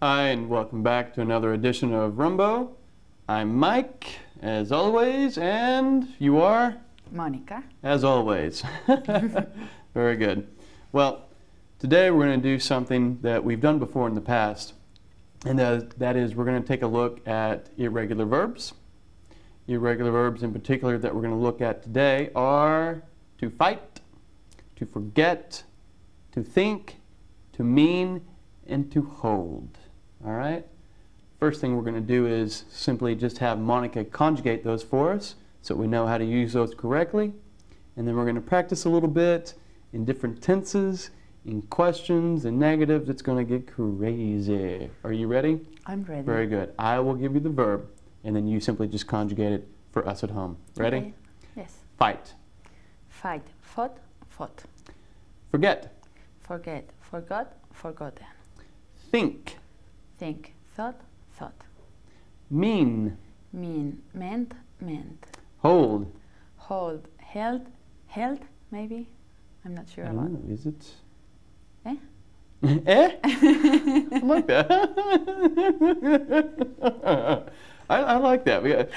Hi, and welcome back to another edition of Rumbo. I'm Mike, as always, and you are? Monica. As always. Very good. Well, today we're going to do something that we've done before in the past, and that is we're going to take a look at irregular verbs. Irregular verbs in particular that we're going to look at today are to fight, to forget, to think, to mean, and to hold. All right? First thing we're going to do is simply just have Monica conjugate those for us so we know how to use those correctly. And then we're going to practice a little bit in different tenses, in questions and negatives. It's going to get crazy. Are you ready? I'm ready. Very good. I will give you the verb, and then you simply just conjugate it for us at home. Ready? Okay. Yes. Fight. Fight. Fought. Fought. Forget. Forget. Forgot. Forgotten. Think. Think. Thought. Thought. Mean. Mean. Meant. Meant. Hold. Hold. Held. Held. Maybe. I'm not sure about. Ooh, is it? Eh? Eh? I like that. I like that.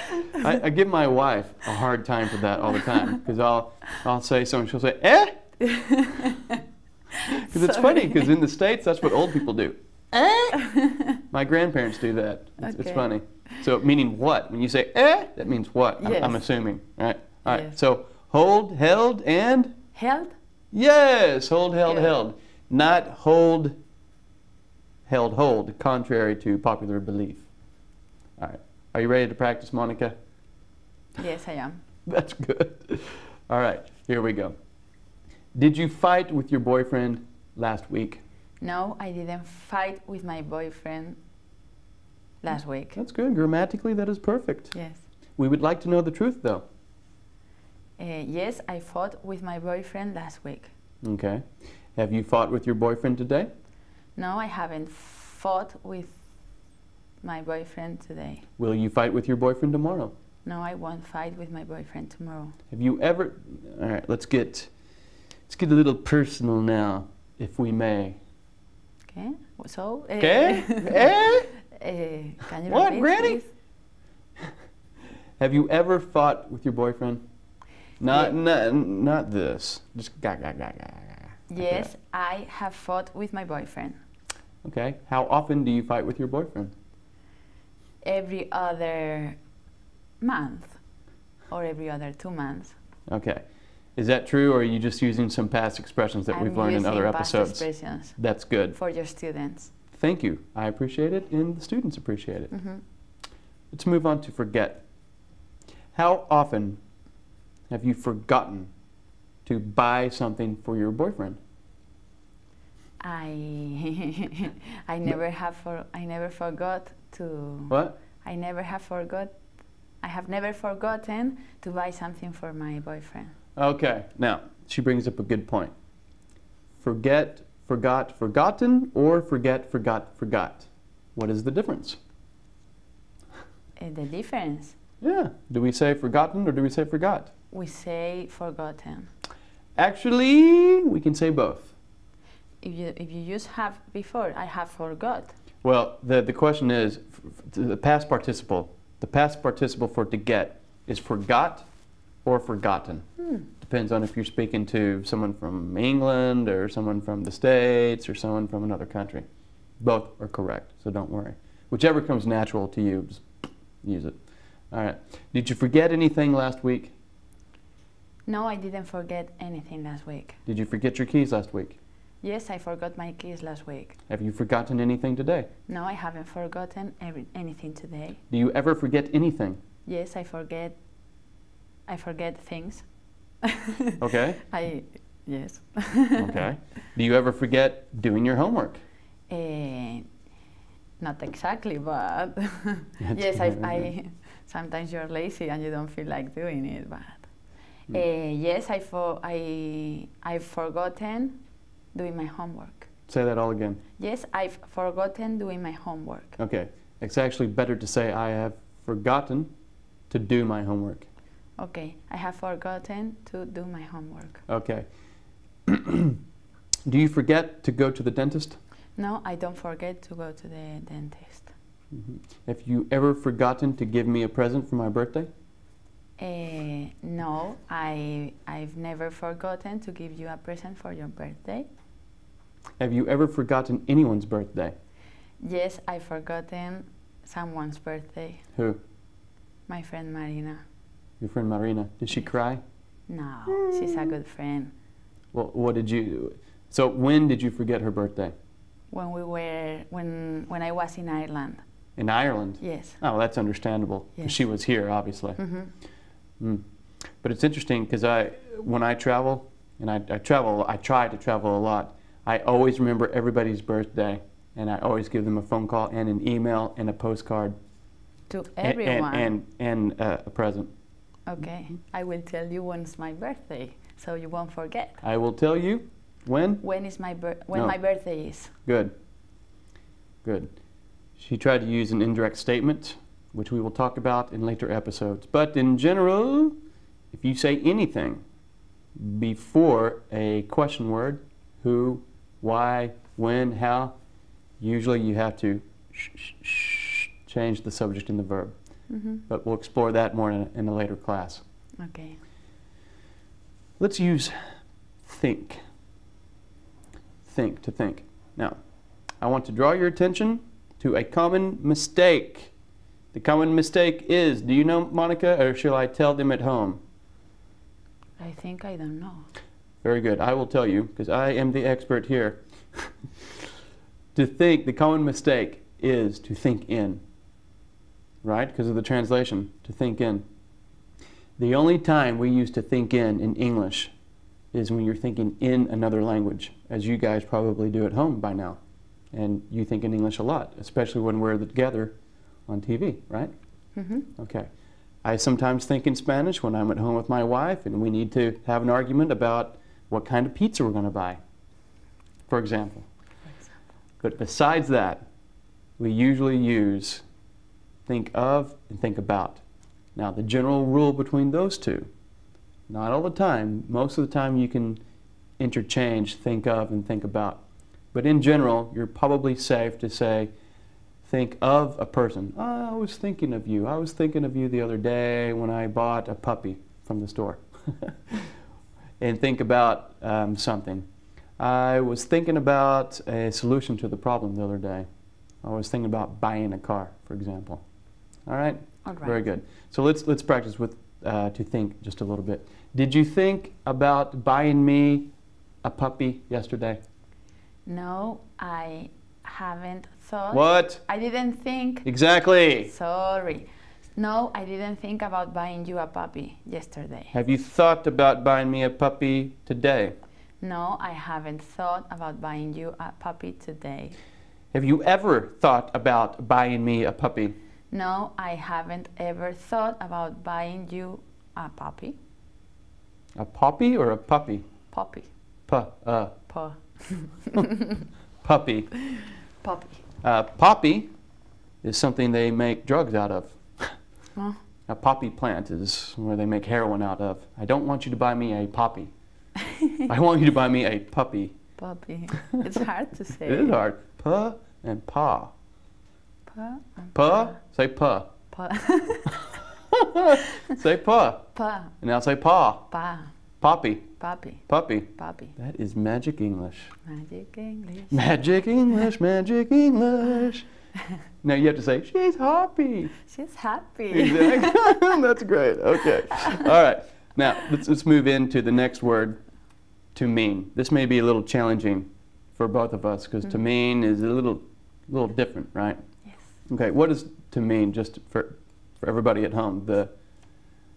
I give my wife a hard time for that all the time because I'll say something, she'll say, eh? Because it's funny, because in the States, that's what old people do. Eh? My grandparents do that. It's funny. So meaning what? When you say eh, that means what? Yes. I'm assuming. All right. All right. Yes. So hold, held, and? Held? Yes. Hold, held, Good. held. Not hold, held, hold, contrary to popular belief. All right. Are you ready to practice, Monica? Yes, I am. That's good. All right. Here we go. Did you fight with your boyfriend last week? No, I didn't fight with my boyfriend last week. That's good. Grammatically, that is perfect. Yes. We would like to know the truth, though. Yes, I fought with my boyfriend last week. Okay. Have you fought with your boyfriend today? No, I haven't fought with my boyfriend today. Will you fight with your boyfriend tomorrow? No, I won't fight with my boyfriend tomorrow. Have you ever... All right, let's get a little personal now, if we may. Okay, so... Okay? Can you What, repeat, Granny? please? Have you ever fought with your boyfriend? Not this. Just ga. Yes, Okay. I have fought with my boyfriend. Okay. How often do you fight with your boyfriend? Every other month or every other 2 months. Okay. Is that true, or are you just using some past expressions that we've learned in other episodes? Past expressions That's good. for your students. Thank you. I appreciate it, and the students appreciate it. Mm-hmm. Let's move on to forget. How often have you forgotten to buy something for your boyfriend? I never forgot to. What? I have never forgotten to buy something for my boyfriend. Okay. Now, she brings up a good point. Forget, forgot, forgotten, or forget, forgot, forgot. What is the difference? The difference? Yeah. Do we say forgotten or do we say forgot? We say forgotten. Actually, we can say both. If you use have before, I have forgot. Well, the question is, the past participle. The past participle for to get is forgot or forgotten. Depends on if you're speaking to someone from England or someone from the States or someone from another country. Both are correct, so don't worry. Whichever comes natural to you, just use it. All right. Did you forget anything last week? No, I didn't forget anything last week. Did you forget your keys last week? Yes, I forgot my keys last week. Have you forgotten anything today? No, I haven't forgotten anything today. Do you ever forget anything? Yes, I forget things. Okay. Yes. Okay. Do you ever forget doing your homework? Not exactly, but yes, I sometimes you're lazy and you don't feel like doing it, but yes, I've forgotten doing my homework. Say that all again. Yes, I've forgotten doing my homework. Okay. It's actually better to say I have forgotten to do my homework. Okay, I have forgotten to do my homework. Okay. Do you forget to go to the dentist? No, I don't forget to go to the dentist. Have you ever forgotten to give me a present for my birthday? No, I've never forgotten to give you a present for your birthday. Have you ever forgotten anyone's birthday? Yes, I've forgotten someone's birthday. Who? My friend Marina. Your friend Marina. Did she cry? No, she's a good friend. Well, what did you... So when did you forget her birthday? When I was in Ireland. In Ireland? Yes. Oh, that's understandable. Yes. She was here, obviously. But it's interesting because when I travel, and I try to travel a lot, I always remember everybody's birthday, and I always give them a phone call and an email and a postcard. To everyone? And a present. Okay. I will tell you when's my birthday, so you won't forget. I will tell you when? When my birthday is. Good. Good. She tried to use an indirect statement, which we will talk about in later episodes. But in general, if you say anything before a question word, who, why, when, how, usually you have to change the subject and the verb. But we'll explore that more in a later class. Okay. Let's use think. Think, to think. Now, I want to draw your attention to a common mistake. The common mistake is, do you know, Monica, or shall I tell them at home? I think I don't know. Very good. I will tell you, because I am the expert here. To think, the common mistake is to think in. Right? Because of the translation, to think in. The only time we use to think in English is when you're thinking in another language, as you guys probably do at home by now. And you think in English a lot, especially when we're together on TV, right? Okay. I sometimes think in Spanish when I'm at home with my wife and we need to have an argument about what kind of pizza we're going to buy, for example. But besides that, we usually use think of and think about. Now, the general rule between those two, not all the time, most of the time you can interchange think of and think about. But in general, you're probably safe to say, think of a person. Oh, I was thinking of you. I was thinking of you the other day when I bought a puppy from the store. And think about something. I was thinking about a solution to the problem the other day. I was thinking about buying a car, for example. All right? All right. Very good. So let's practice with to think just a little bit. Did you think about buying me a puppy yesterday? No, I haven't thought. What? I didn't think. Exactly. Sorry. No, I didn't think about buying you a puppy yesterday. Have you thought about buying me a puppy today? No, I haven't thought about buying you a puppy today. Have you ever thought about buying me a puppy? No, I haven't ever thought about buying you a puppy. A poppy or a puppy? Puppy. Puppy. Puppy. Poppy is something they make drugs out of. Oh. A poppy plant is where they make heroin out of. I don't want you to buy me a poppy. I want you to buy me a puppy. Puppy. It's hard to say. It is hard. Puh and paw. Pa. Puh? Say puh. Pa. Say puh. Pa. And now say paw. Pa. Poppy. Puppy. Puppy. Puppy. That is magic English. Magic English. Magic English, magic English. Now you have to say, she's happy. She's happy. Exactly. That's great. Okay. All right. Now let's move into the next word, to mean. This may be a little challenging for both of us because to mean is a little different, right? Yes. Okay. What is to mean, just for everybody at home?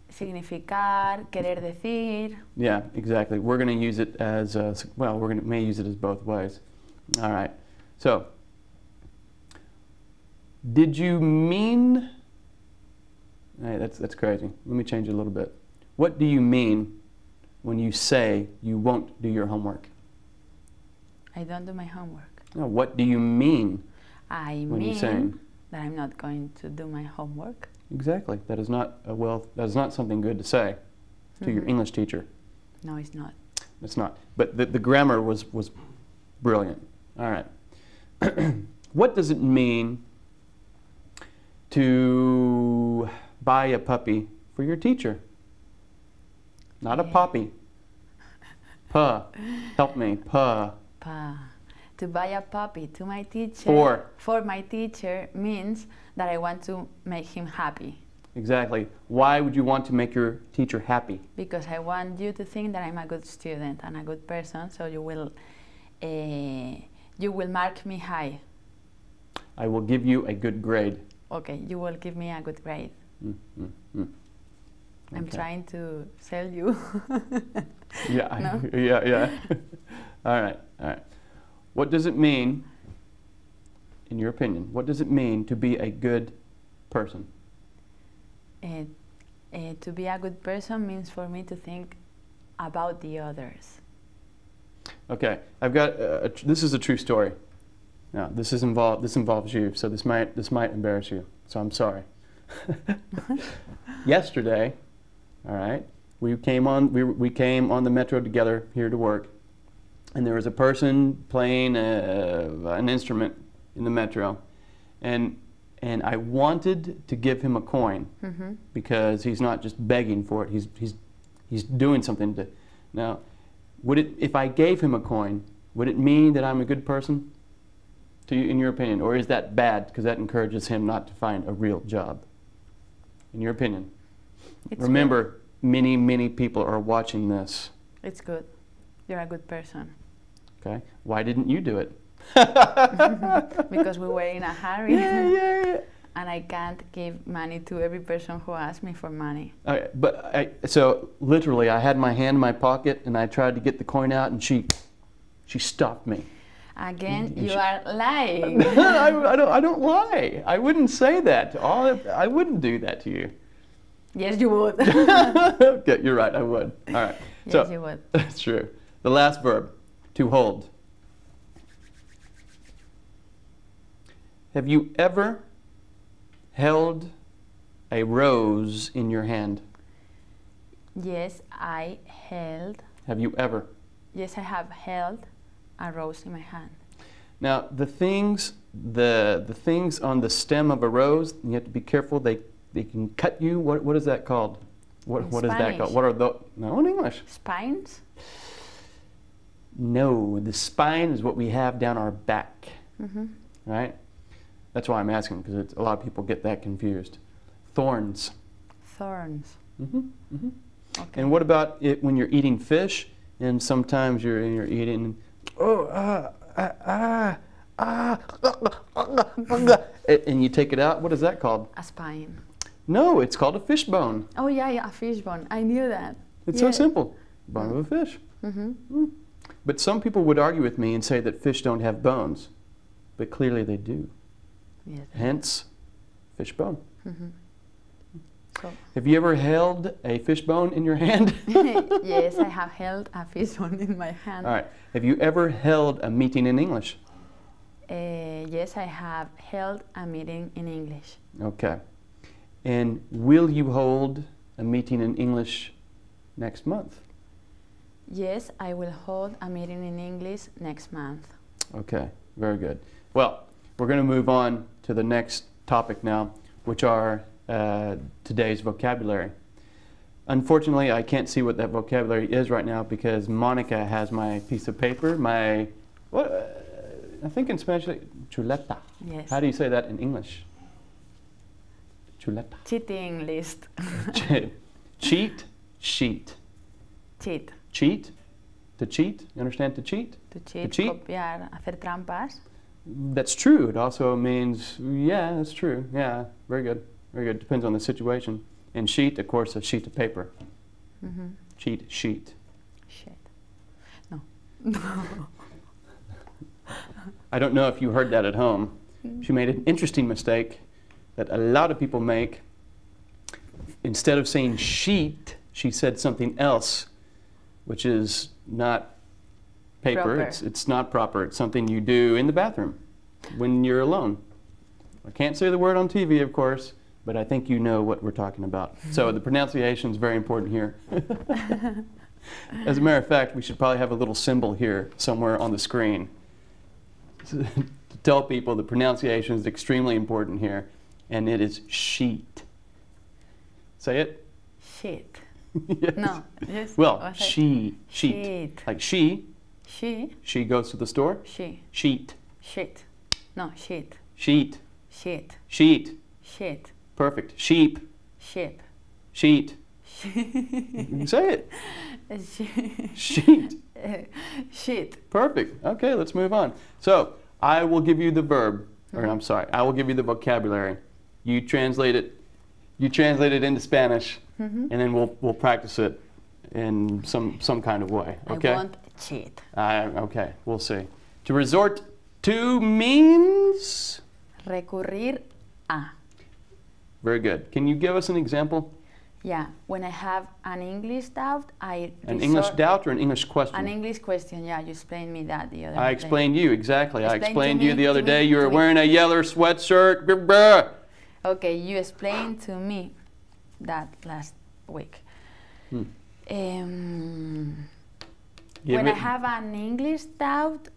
Significar, querer decir. Yeah, exactly. We're going to use it as, may use it as both ways. All right. So, did you mean, hey, that's crazy. Let me change it a little bit. What do you mean when you say you won't do your homework? I don't do my homework. No, what do you mean I when mean you're saying? That I'm not going to do my homework. Exactly. That is not that is not something good to say to your English teacher. No, it's not. It's not. But the grammar was brilliant. All right. What does it mean to buy a puppy for your teacher? Not a poppy. Pa. Help me. Pa. Pa. To buy a puppy to my teacher. For my teacher means that I want to make him happy. Exactly. Why would you want to make your teacher happy? Because I want you to think that I'm a good student and a good person, so you will mark me high. I will give you a good grade. Okay, you will give me a good grade. Okay. I'm trying to sell you. Yeah, No? yeah. All right. What does it mean, in your opinion, what does it mean to be a good person? To be a good person means for me to think about the others. Okay, I've got this is a true story. Now, this involves you, so this might embarrass you. So I'm sorry. Yesterday, all right, we came on the metro together here to work, and there was a person playing an instrument in the metro, and I wanted to give him a coin because he's not just begging for it. He's doing something to. Now, if I gave him a coin, would it mean that I'm a good person? To you, in your opinion, or is that bad because that encourages him not to find a real job? In your opinion, remember, many people are watching this. It's good. You're a good person. Okay. Why didn't you do it? Because we were in a hurry. Yeah. And I can't give money to every person who asks me for money. Okay, so literally, I had my hand in my pocket and I tried to get the coin out, and she stopped me. Again, you are lying. I don't lie. I wouldn't say that. I wouldn't do that to you. Yes, you would. Okay, you're right. I would. All right. Yes, you would. That's true. The last verb, to hold. Have you ever held a rose in your hand? Yes, I held. Have you ever? Yes, I have held a rose in my hand. Now, the things on the stem of a rose, you have to be careful. They can cut you. What is that called? What is that called? What are those? No, in English. Spines? No, the spine is what we have down our back. Right? That's why I'm asking, because a lot of people get that confused. Thorns. Thorns. Okay. And what about it when you're eating fish, and sometimes you're eating, and you take it out? What is that called? A spine. No, it's called a fish bone. Oh yeah, a fish bone. I knew that. It's so simple. Bone of a fish. But some people would argue with me and say that fish don't have bones, but clearly they do. Yes. Hence, fish bone. So. Have you ever held a fish bone in your hand? Yes, I have held a fish bone in my hand. All right. Have you ever held a meeting in English? Yes, I have held a meeting in English. Okay. And will you hold a meeting in English next month? Yes, I will hold a meeting in English next month. Okay, very good. Well, we're going to move on to the next topic now, which are today's vocabulary. Unfortunately, I can't see what that vocabulary is right now because Monica has my piece of paper, I think in Spanish, chuleta. Yes. How do you say that in English? Chuleta. Cheating list. Cheat, sheet. Cheat. Cheat, to cheat. You understand to cheat? To cheat, copiar, hacer trampas. That's true. It also means, yeah, that's true. Yeah, very good. Very good. Depends on the situation. And sheet, of course, a sheet of paper. Cheat, sheet. Shit. No. I don't know if you heard that at home. She made an interesting mistake that a lot of people make. Instead of saying sheet, she said something else, which is not paper. It's not proper. It's something you do in the bathroom when you're alone. I can't say the word on TV, of course, but I think you know what we're talking about. So the pronunciation is very important here. As a matter of fact, we should probably have a little symbol here somewhere on the screen to to tell people the pronunciation is extremely important here, and it is sheet. Say it. Sheet. Yes. No. Yes. Well, sheet. Sheet. Like she. She. She goes to the store. She. Sheet. Sheet. No, sheet. Sheet. Sheet. Sheet. Sheet. Perfect. Sheep. Sheep. Sheet. Say it. Sheet. Sheet. Perfect. Okay, let's move on. So I will give you the verb, or I'm sorry, I will give you the vocabulary. You translate it. You translate it into Spanish, and then we'll practice it in some kind of way. Okay. I want cheat. Okay, we'll see. To resort to means. Recurrir a. Very good. Can you give us an example? Yeah, when I have an English doubt, An English doubt or an English question? An English question, yeah, you explained me that the other day. I explained you, exactly. I explained to you the other day you were me. wearing a yellow sweatshirt. Okay, you explained to me that last week. When I have an English doubt,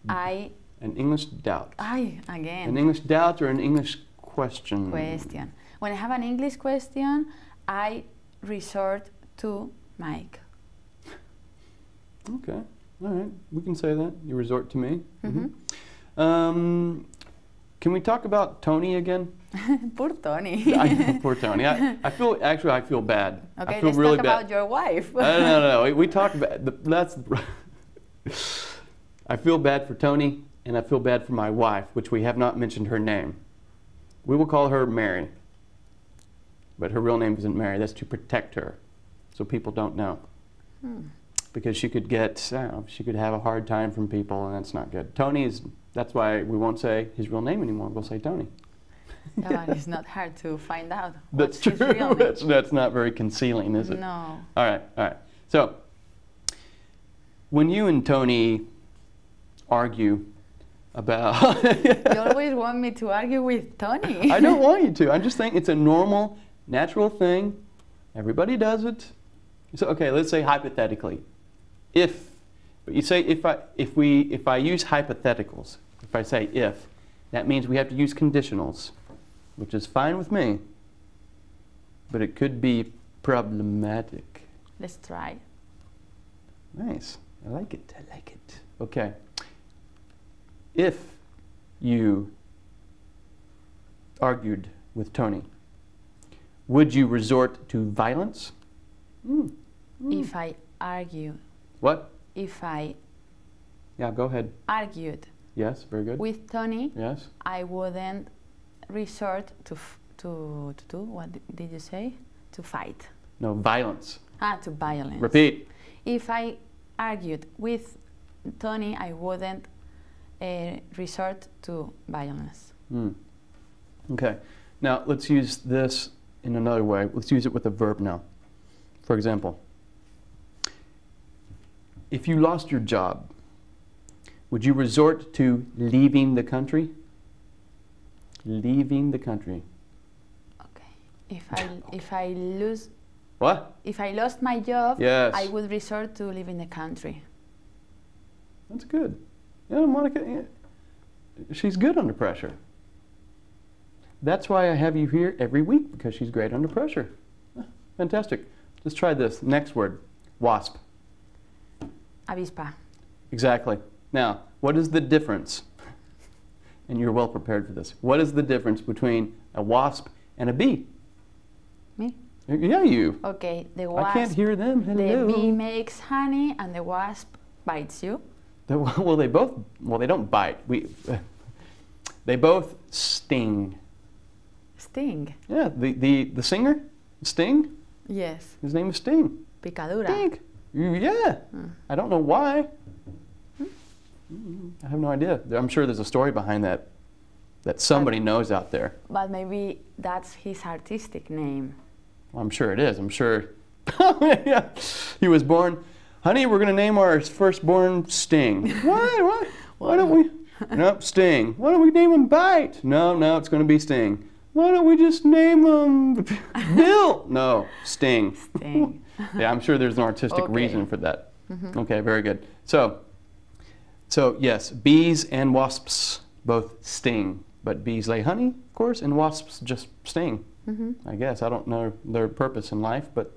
An English doubt. Again. An English doubt or an English question? Question. When I have an English question, I resort to Mike. Okay, all right, we can say that. You resort to me. Can we talk about Tony again? Poor Tony. Poor Tony. I feel bad. Okay, I feel let's really talk bad. about your wife. No. We talk about I feel bad for Tony, and I feel bad for my wife, which we have not mentioned her name. We will call her Mary, but her real name isn't Mary. That's to protect her, so people don't know. Because she could she could have a hard time from people, and that's not good. That's why we won't say his real name anymore. We'll say Tony. Yeah, but it's not hard to find out. That's true. His real name. That's not very concealing, is it? No. All right. So, when you and Tony argue about... You always want me to argue with Tony. I don't want you to. I'm just saying it's a normal, natural thing. Everybody does it. So, okay, let's say hypothetically. But you say if I use hypotheticals, if I say if, that means we have to use conditionals, which is fine with me, but it could be problematic. Let's try. Nice. I like it. Okay. If you argued with Tony, would you resort to violence? If I argue. What? If I go ahead. argued. Yes, very good. With Tony. Yes. I wouldn't resort to what did you say? To fight. No, violence. To violence. Repeat. If I argued with Tony, I wouldn't resort to violence. Okay. Now, let's use this in another way. Let's use it with a verb now. For example, if you lost your job, would you resort to leaving the country? Leaving the country. Okay. If I lose. What? If I lost my job, yes, I would resort to leaving the country. That's good. Yeah, Monica, she's good under pressure. That's why I have you here every week, because she's great under pressure. Fantastic. Let's try this. Next word. Wasp. Avispa. Exactly. Now, what is the difference? And you're well prepared for this. What is the difference between a wasp and a bee? Me? Yeah, you. Okay, the wasp. I can't hear them. Hello. The bee makes honey, and the wasp bites you. Well, they don't bite. They both sting. Sting? Yeah, the singer, Sting? Yes. His name is Sting. Picadura. Sting. Yeah. I don't know why. I have no idea. I'm sure there's a story behind that somebody knows out there. But maybe that's his artistic name. Well, I'm sure it is. I'm sure. Yeah. He was born, honey, we're going to name our firstborn Sting. What? Why don't we? Nope, Sting. Why don't we name him Bite? No, it's going to be Sting. Why don't we just name him Bill? No, Sting. Sting. Yeah, I'm sure there's an artistic reason for that. Okay, very good. So yes, bees and wasps both sting. But bees lay honey, of course, and wasps just sting. I guess. I don't know their purpose in life, but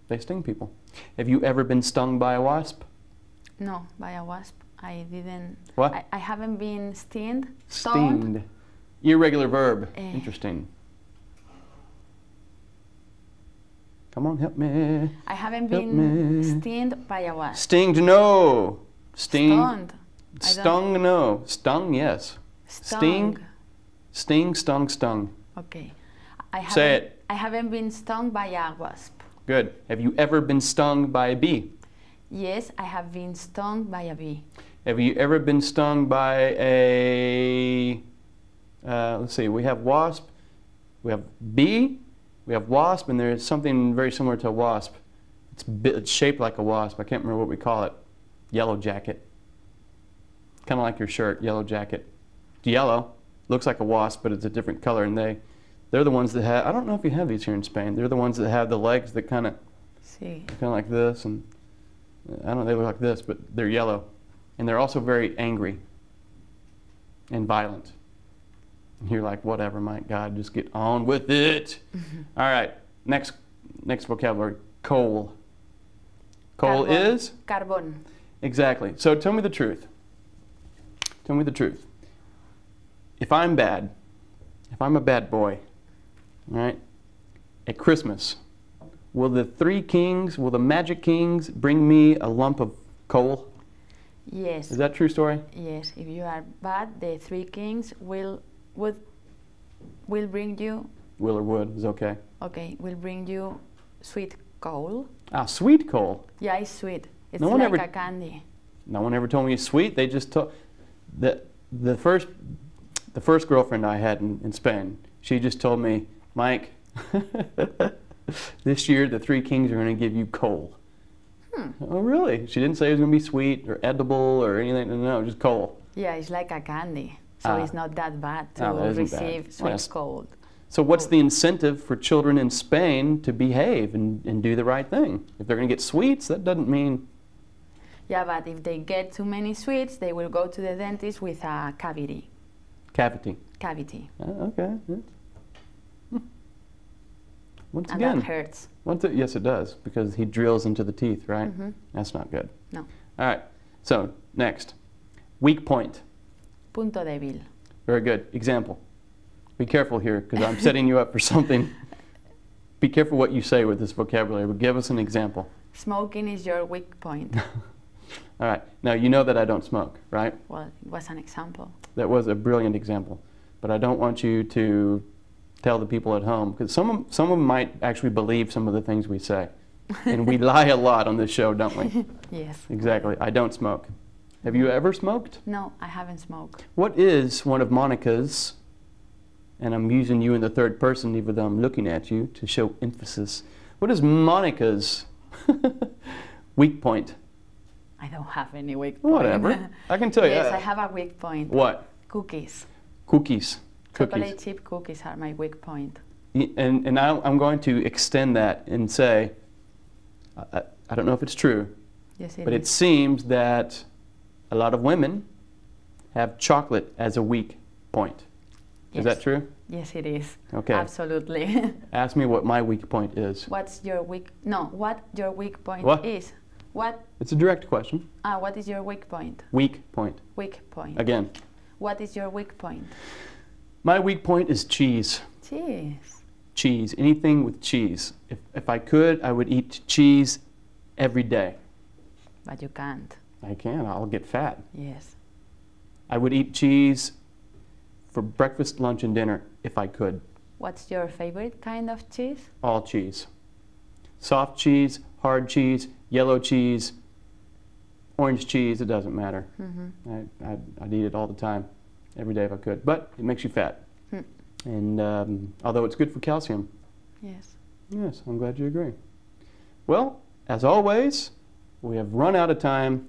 they sting people. Have you ever been stung by a wasp? No, by a wasp. I didn't. What? I haven't been stinged. Stinged. Irregular verb. Interesting. Come on, help me. I haven't been stinged by a wasp. Stinged, no. Sting. Stoned. Stung, no. Stung, yes. Sting. Sting, stung, stung. Okay. Say it. I haven't been stung by a wasp. Good. Have you ever been stung by a bee? Yes, I have been stung by a bee. Have you ever been stung by a, let's see, we have wasp, we have bee, we have wasp, and there's something very similar to a wasp. It's shaped like a wasp. I can't remember what we call it. Yellow jacket. Kind of like your shirt, yellow jacket. It's yellow. Looks like a wasp, but it's a different color, and they're the ones that have, I don't know if you have these here in Spain, they're the ones that have the legs that kind of like this, and I don't know, they look like this, but they're yellow. And they're also very angry and violent. And you're like, whatever, my God, just get on with it. All right, next vocabulary, coal. Coal is? Carbon. Exactly. So tell me the truth. Tell me the truth. If I'm bad, if I'm a bad boy, all right, at Christmas, will the magic kings bring me a lump of coal? Yes. Is that a true story? Yes. If you are bad, the three kings will bring you. Will or would is okay. Okay, will bring you sweet coal. Ah, sweet coal. Yeah, it's sweet. It's no one like ever, a candy. No one ever told me it's sweet. They just told the first girlfriend I had in Spain. She just told me, Mike, this year the three kings are going to give you coal. Oh, really? She didn't say it was going to be sweet or edible or anything. No, just coal. Yeah, it's like a candy. So it's not that bad to receive sweet coal. So what's the incentive for children in Spain to behave and do the right thing? If they're going to get sweets, that doesn't mean... Yeah, but if they get too many sweets, they will go to the dentist with a cavity. Cavity. Cavity. Okay. Once and again, that hurts. Yes, it does, because he drills into the teeth, right? That's not good. No. All right. So next, weak point. Punto débil. Very good. Example. Be careful here, because I'm setting you up for something. Be careful what you say with this vocabulary, but give us an example. Smoking is your weak point. All right. Now, you know that I don't smoke, right? Well, it was an example. That was a brilliant example. But I don't want you to tell the people at home, because some of them might actually believe some of the things we say. And we lie a lot on this show, don't we? Yes. Exactly. I don't smoke. Have you ever smoked? No, I haven't smoked. What is one of Monica's, and I'm using you in the third person even though I'm looking at you to show emphasis, what is Monica's weak point? I don't have any weak point. Whatever. I can tell you. Yes, I have a weak point. What? Cookies. Cookies. Chocolate chip cookies are my weak point. And I'm going to extend that and say, I don't know if it's true, yes, but it seems that a lot of women have chocolate as a weak point. Yes. Is that true? Yes, it is. Okay. Absolutely. Ask me what my weak point is. What your weak point what? is. What? It's a direct question. What is your weak point? Weak point. Weak point. Again. What is your weak point? My weak point is cheese. Cheese. Cheese. Anything with cheese. If I could, I would eat cheese every day. But you can't. I can. I'll get fat. Yes. I would eat cheese for breakfast, lunch, and dinner if I could. What's your favorite kind of cheese? All cheese. Soft cheese, hard cheese, yellow cheese, orange cheese, it doesn't matter. I'd eat it all the time, every day if I could. But it makes you fat. And although it's good for calcium. Yes. Yes, I'm glad you agree. Well, as always, we have run out of time.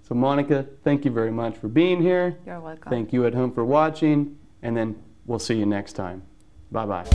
So Monica, thank you very much for being here. You're welcome. Thank you at home for watching, and then we'll see you next time. Bye-bye.